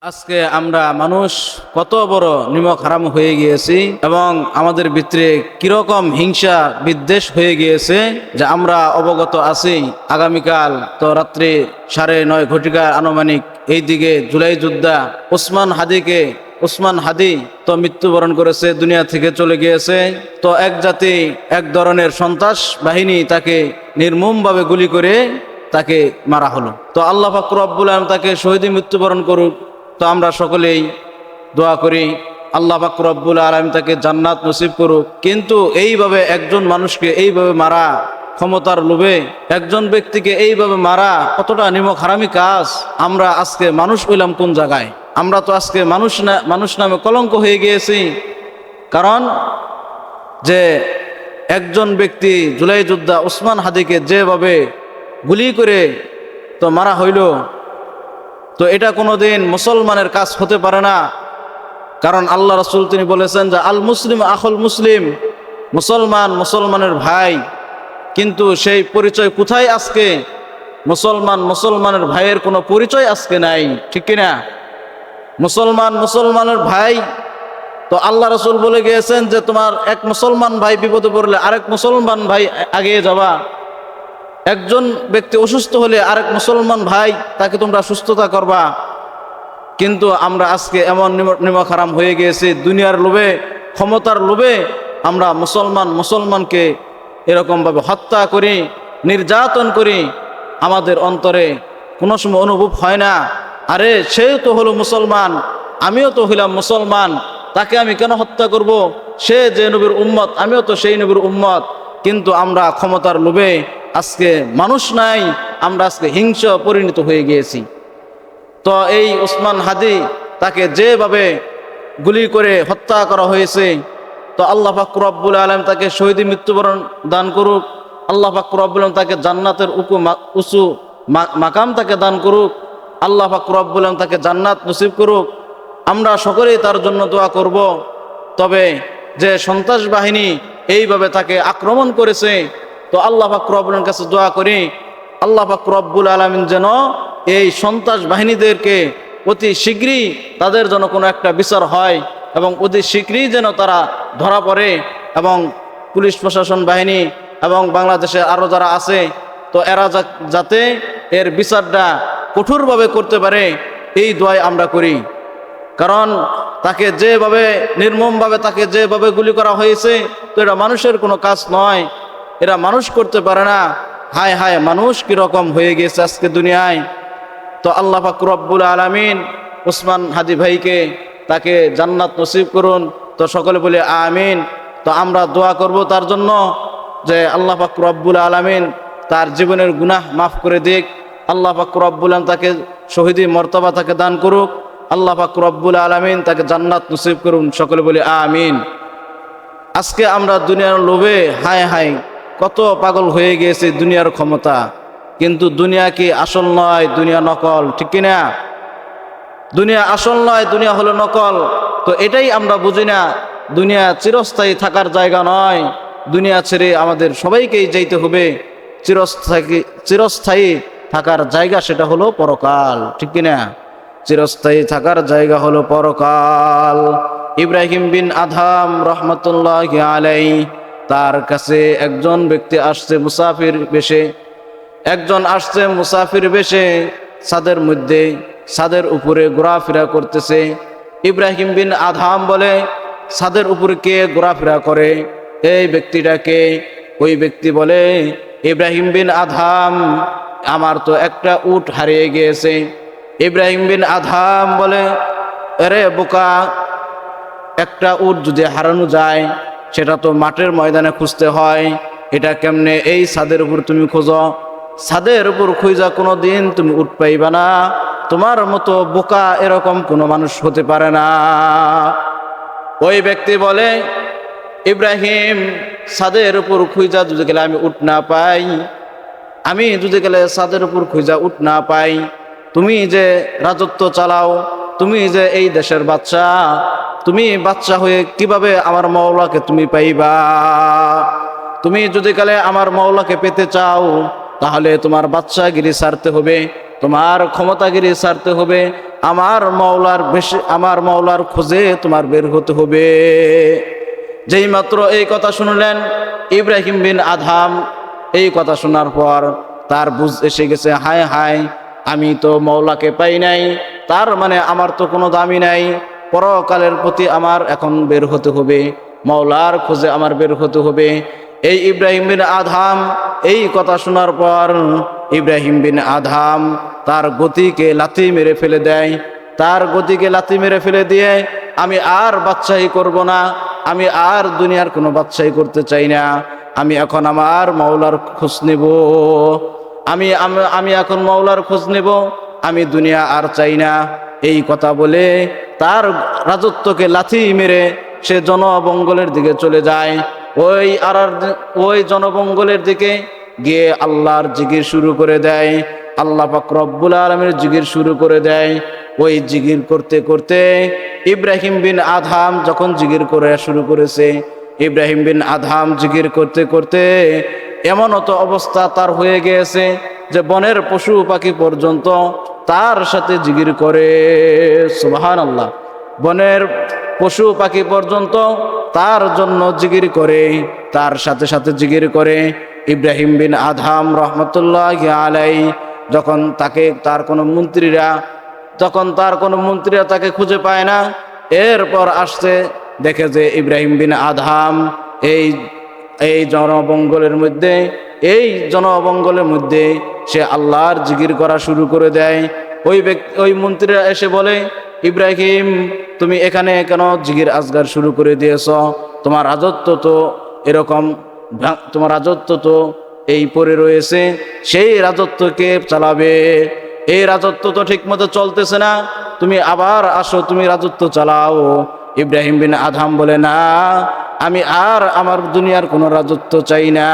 আজকে আমরা মানুষ কত বড় নিমক হারাম হয়ে গিয়েছি এবং আমাদের ভিতরে কিরকম হিংসা বিদ্বেষ হয়ে গিয়েছে যে আমরা অবগত আছি। আগামীকাল তো রাত্রি 9:30 ঘটিকার আনুমানিক এই দিকে জুলাই যোদ্ধা ওসমান হাদি তো মৃত্যুবরণ করেছে, দুনিয়া থেকে চলে গিয়েছে। তো এক জাতি এক ধরনের সন্ত্রাস বাহিনী তাকে নির্মমভাবে গুলি করে তাকে মারা হলো। তো আল্লাহ পাক রব্বুল আলামিন তাকে শহীদ মৃত্যুবরণ করুক। তো আমরা সকলেই দোয়া করি আল্লাহ পাক রব্বুল আলামিন তাকে জান্নাত নসিব করুক। কিন্তু এইভাবে একজন মানুষকে এইভাবে মারা, ক্ষমতার লোভে একজন ব্যক্তিকে এইভাবে মারা কতটা নিমক হারামি কাজ। আমরা আজকে মানুষ হইলাম কোন জায়গায়? আমরা তো আজকে মানুষ নামে কলঙ্ক হয়ে গিয়েছি। কারণ যে একজন ব্যক্তি জুলাই যোদ্ধা ওসমান হাদিকে যেভাবে গুলি করে তো মারা হইল, তো এটা কোনোদিন মুসলমানের কাজ হতে পারে না। কারণ আল্লাহ রাসূল তিনি বলেছেন যে আল মুসলিম আখুল মুসলিম, মুসলমানের ভাই। কিন্তু সেই পরিচয় কোথায় আজকে? মুসলমানের ভাইয়ের কোনো পরিচয় আজকে নাই, ঠিক কিনা? মুসলমানের ভাই। তো আল্লাহ রাসূল বলে গিয়েছেন যে তোমার এক মুসলমান ভাই বিপদে পড়লে আরেক মুসলমান ভাই এগিয়ে যাবা। একজন ব্যক্তি অসুস্থ হলে আরেক মুসলমান ভাই তাকে তোমরা সুস্থতা করবা। কিন্তু আমরা আজকে এমন নিমক হারাম হয়ে গিয়েছি, দুনিয়ার লোভে, ক্ষমতার লোভে আমরা মুসলমানকে এরকমভাবে হত্যা করি, নির্যাতন করি। আমাদের অন্তরে কোনো সময় অনুভব হয় না, আরে সেও তো হলো মুসলমান, আমিও তো হইলাম মুসলমান, তাকে আমি কেন হত্যা করব? সে যে নবীর উম্মত, আমিও তো সেই নবীর উম্মত। কিন্তু আমরা ক্ষমতার লোভে আজকে মানুষ নাই, আমরা আজকে হিংস্র পরিণত হয়ে গিয়েছি। তো এই ওসমান হাদি তাকে যেভাবে গুলি করে হত্যা করা হয়েছে, তো আল্লাহ পাক রব্বুল আলামিন তাকে শহীদ মৃত্যুবরণ দান করুক। আল্লাহ পাক রব্বুল আলামিন তাকে জান্নাতের উঁচু মাকাম তাকে দান করুক। আল্লাহ পাক রব্বুল আলামিন তাকে জান্নাত নসিব করুক। আমরা সকলেই তার জন্য দোয়া করব। তবে যে সন্ত্রাস বাহিনী এইভাবে তাকে আক্রমণ করেছে, তো আল্লাহ পাক রব্বুল আলামিনের কাছে দোয়া করি আল্লাহ পাক রব্বুল আলামিন যেন এই সন্ত্রাস বাহিনীদেরকে অতি শীঘ্রই তাদের যেন কোনো একটা বিচার হয় এবং অতি শীঘ্রই যেন তারা ধরা পড়ে এবং পুলিশ প্রশাসন বাহিনী এবং বাংলাদেশে আরও যারা আছে তো এরা যাতে এর বিচারটা কঠোরভাবে করতে পারে, এই দোয়াই আমরা করি। কারণ তাকে যেভাবে নির্মমভাবে তাকে যেভাবে গুলি করা হয়েছে, তো এটা মানুষের কোনো কাজ নয়, এরা মানুষ করতে পারে না। হায় হায়, মানুষ কীরকম হয়ে গেছে আজকে দুনিয়ায়। তো আল্লাহ পাক রব্বুল আলামিন ওসমান হাদি ভাইকে তাকে জান্নাত নসিব করুন। তো সকলে বলে আমিন। তো আমরা দোয়া করব তার জন্য যে আল্লাহ পাক রব্বুল আলামিন তার জীবনের গুনাহ মাফ করে দিক। আল্লাহ পাক রব্বুল আলামিন তাকে শহীদি মর্তবা তাকে দান করুক। আল্লাহ পাক রব্বুল আলামিন তাকে জান্নাত নসিব করুন। সকলে বলে আমিন। আজকে আমরা দুনিয়ার লোভে হায় হায় কত পাগল হয়ে গিয়েছে দুনিয়ার ক্ষমতা। কিন্তু দুনিয়া কি আসল নয়, দুনিয়া নকল, ঠিক কিনা? দুনিয়া আসল নয়, দুনিয়া হলো নকল। তো এটাই আমরা বুঝি না। দুনিয়া চিরস্থায়ী থাকার জায়গা নয়। দুনিয়া ছেড়ে আমাদের সবাইকেই যাইতে হবে। চিরস্থায়ী থাকার জায়গা সেটা হলো পরকাল, ঠিক কিনা? চিরস্থায়ী থাকার জায়গা হলো পরকাল। ইব্রাহিম বিন আদহাম রহমতুল্লাহি আলাইহি, তার কাছে একজন ব্যক্তি আসছে মুসাফির বেশে। মুসাফির বেশে ছাদের মধ্যে, ছাদের উপরে ঘোরাফেরা করতেছে। ইব্রাহিম বিন আদহাম বলে, ছাদের উপরে কে ঘোরাফেরা করে? এই ব্যক্তিটাকে। ওই ব্যক্তি বলে, ইব্রাহিম বিন আদহাম, আমার তো একটা উট হারিয়ে গিয়েছে। ইব্রাহিম বিন আদহাম বলে, আরে বোকা, একটা উট যদি হারানো যায় সেটা তো মাঠের ময়দানে খুঁজতে হয়, এটা কেমনে এই ছাদের উপর তুমি খোঁজো? ছাদের উপর খুঁজা কোনো দিন তুমি উট পাইবা না। তোমার মতো বোকা এরকম কোনো মানুষ হতে পারে না। ওই ব্যক্তি বলে, ইব্রাহিম, ছাদের উপর খুঁজা যদি গেলে আমি উট না পাই, আমি যদি গেলে ছাদের উপর খুঁজা উট না পাই, তুমি যে রাজত্ব চালাও, তুমি যে এই দেশের বাচ্চা, তুমি বাচ্চা হয়ে কিভাবে আমার মওলাকে তুমি পাইবা? তুমি যদি কালে আমার মওলাকে পেতে চাও তাহলে তোমার বাচ্চাগিরি ছাড়তে হবে, তোমার ক্ষমতাগিরি ছাড়তে হবে, আমার মাওলার খোঁজে তোমার বের হতে হবে। যেই মাত্র এই কথা শুনলেন ইব্রাহিম বিন আদহাম, এই কথা শোনার পর তার বুঝ এসে গেছে, হায় হায়, আমি তো মাওলাকে পাই নাই, তার মানে আমার তো কোনো দামি নাই, পরকালের প্রতি আমার এখন বের হতে হবে, মাওলার খোঁজে আমার বের হতে হবে। এই ইব্রাহিম বিন আদহাম এই কথা শোনার পর ইব্রাহিম বিন আদহাম তার গতিকে লাথি মেরে ফেলে দেয়। তার গতিকে লাথি মেরে ফেলে দিয়ে, আমি আর বাদশাহী করব না, আমি আর দুনিয়ার কোনো বাদশাহী করতে চাই না, আমি এখন আমার মাওলার খোঁজ নেব, আমি এখন মাওলার খোঁজ নেব, আমি দুনিয়া আর চাই না। এই কথা বলে তার রাজত্বকে লাথি মেরে সে জনবঙ্গলের দিকে চলে যায়। ওই জনবঙ্গলের দিকে গিয়ে আল্লাহর জিকির শুরু করে দেয়, আল্লাহ পাক রব্বুল আলামিনের জিকির শুরু করে দেয়। ওই জিকির করতে করতে ইব্রাহিম বিন আদহাম যখন জিকির করে শুরু করেছে, ইব্রাহিম বিন আদহাম জিকির করতে করতে এমন অত অবস্থা তার হয়ে গিয়েছে যে বনের পশু পাখি পর্যন্ত তার সাথে জিকির করে। সুবহানাল্লাহ, বনের পশু পাখি পর্যন্ত তার জন্য জিকির করে, তার সাথে সাথে জিকির করে। ইব্রাহিম বিন আদহাম রহমতুল্লাহি আলাইহি যখন তার কোনো মন্ত্রীরা তাকে খুঁজে পায় না, এরপর আসছে দেখে যে ইব্রাহিম বিন আদহাম এই জনবঙ্গলের মধ্যে সে আল্লাহর জিকির করা শুরু করে দেয়। ওই মন্ত্রীরা এসে বলে, ইব্রাহিম, তুমি এখানে কেন জিকির আজগার শুরু করে দিয়েছ? তোমার রাজত্ব তো এই পড়ে রয়েছে, সেই রাজত্বকে চালাবে, এই রাজত্ব তো ঠিক মতো চলতেছে না, তুমি আবার আসো, তুমি রাজত্ব চালাও। ইব্রাহিম বিন আদহাম বলে, না, আমি আর আমার দুনিয়ার কোনো রাজত্ব চাই না,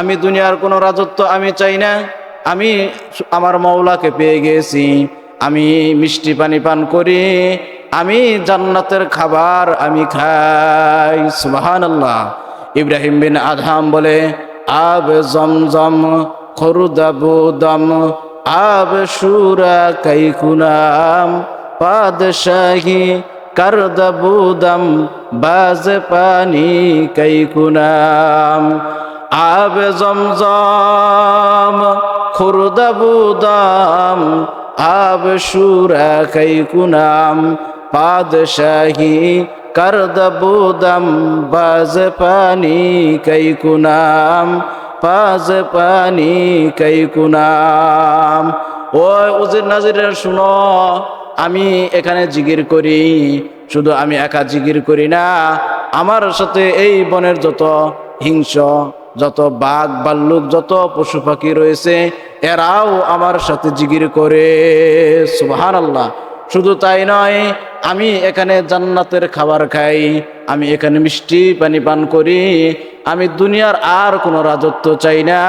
আমি দুনিয়ার কোনো রাজত্ব আমি চাই না, আমি আমার মাওলাকে পেয়ে গেছি, আমি মিষ্টি পানি পান করি, আমি জান্নাতের খাবার আমি খাই। সুবহানাল্লাহ। ইব্রাহিম বিন আদহাম বলে, আব জমজম খরুদাবুদম আব সুরা কাইকুনাম পাদশাহী করদবুদম বাজ পানি কাইকুনাম। আব জমজম খুরদবুদম আব সুরা কাইকুনাম পাদশাহী করদবুদম বাজ পানি কাইকুনাম পাজ পানি কাইকুনাম। ও উজির নাজিরের শুনো, আমি এখানে জিকির করি, শুধু আমি একা জিকির করি না, আমার সাথে এই বনের যত হিংস্র, যত বাঘ ভাল্লুক, যত পশু পাখি রয়েছে, এরাও আমার সাথে জিকির করে। সুবহানাল্লাহ। শুধু তাই নয়, আমি এখানে জান্নাতের খাবার খাই, আমি এখানে মিষ্টি পানি পান করি, আমি দুনিয়ার আর কোনো রাজত্ব চাই না,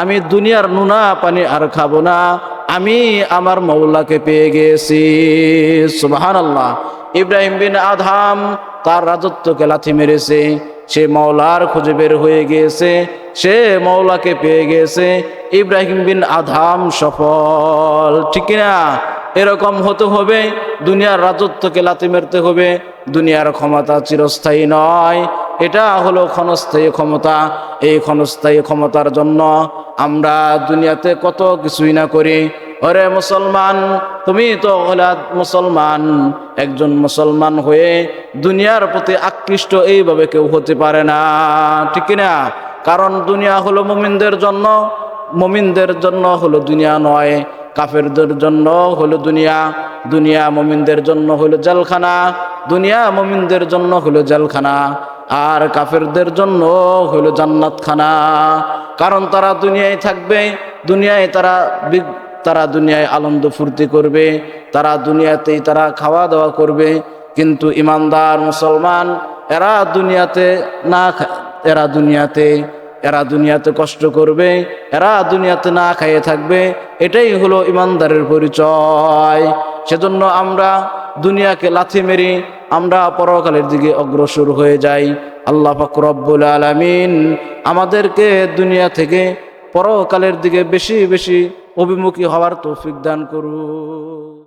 আমি দুনিয়ার নুনা পানি আর খাবো না, আমি আমার মাওলাকে পেয়ে গেছি। সুবহানাল্লাহ। ইব্রাহিম বিন আদহাম তার রাজত্বকে লাথি মেরেছে, সে মাওলার খুঁজে বের হয়ে গিয়েছে, সে মাওলাকে পেয়ে গেছে। ইব্রাহিম বিন আদহাম সফল, ঠিক না? এরকম হতে হবে, দুনিয়ার রাজত্বকে লাথি মারতে হবে। দুনিয়ার ক্ষমতা চিরস্থায়ী নয়, এটা হলো ক্ষণস্থায়ী ক্ষমতা। এই ক্ষণস্থায়ী ক্ষমতার জন্য আমরা দুনিয়াতে কত কিছুই না করি। ওরে মুসলমান, তুমি তো হলা মুসলমান, একজন মুসলমান হয়ে দুনিয়ার প্রতি আকৃষ্ট এইভাবে কেউ হতে পারে না, ঠিক না? কারণ দুনিয়া হলো মুমিনদের জন্য, মুমিনদের জন্য হলো দুনিয়া নয়, কাফেরদের জন্য হলো দুনিয়া, দুনিয়া মুমিনদের জন্য হলো জেলখানা, দুনিয়া মুমিনদের জন্য হলো জেলখানা, আর কাফেরদের জন্য হলো জান্নাতখানা। কারণ তারা দুনিয়ায় থাকবে, দুনিয়ায় তারা দুনিয়ায় আনন্দ ফুর্তি করবে, তারা দুনিয়াতেই তারা খাওয়া দাওয়া করবে। কিন্তু ইমানদার মুসলমান এরা দুনিয়াতে কষ্ট করবে, এরা দুনিয়াতে না খাইয়ে থাকবে। এটাই হলো ইমানদারের পরিচয়। সেজন্য আমরা দুনিয়াকে লাথি মেরি আমরা পরকালের দিকে অগ্রসর হয়ে যাই। আল্লাহ পাক রব্বুল আলামিন আমাদেরকে দুনিয়া থেকে পরকালের দিকে বেশি বেশি অভিমুখী হওয়ার তৌফিক দান করুন।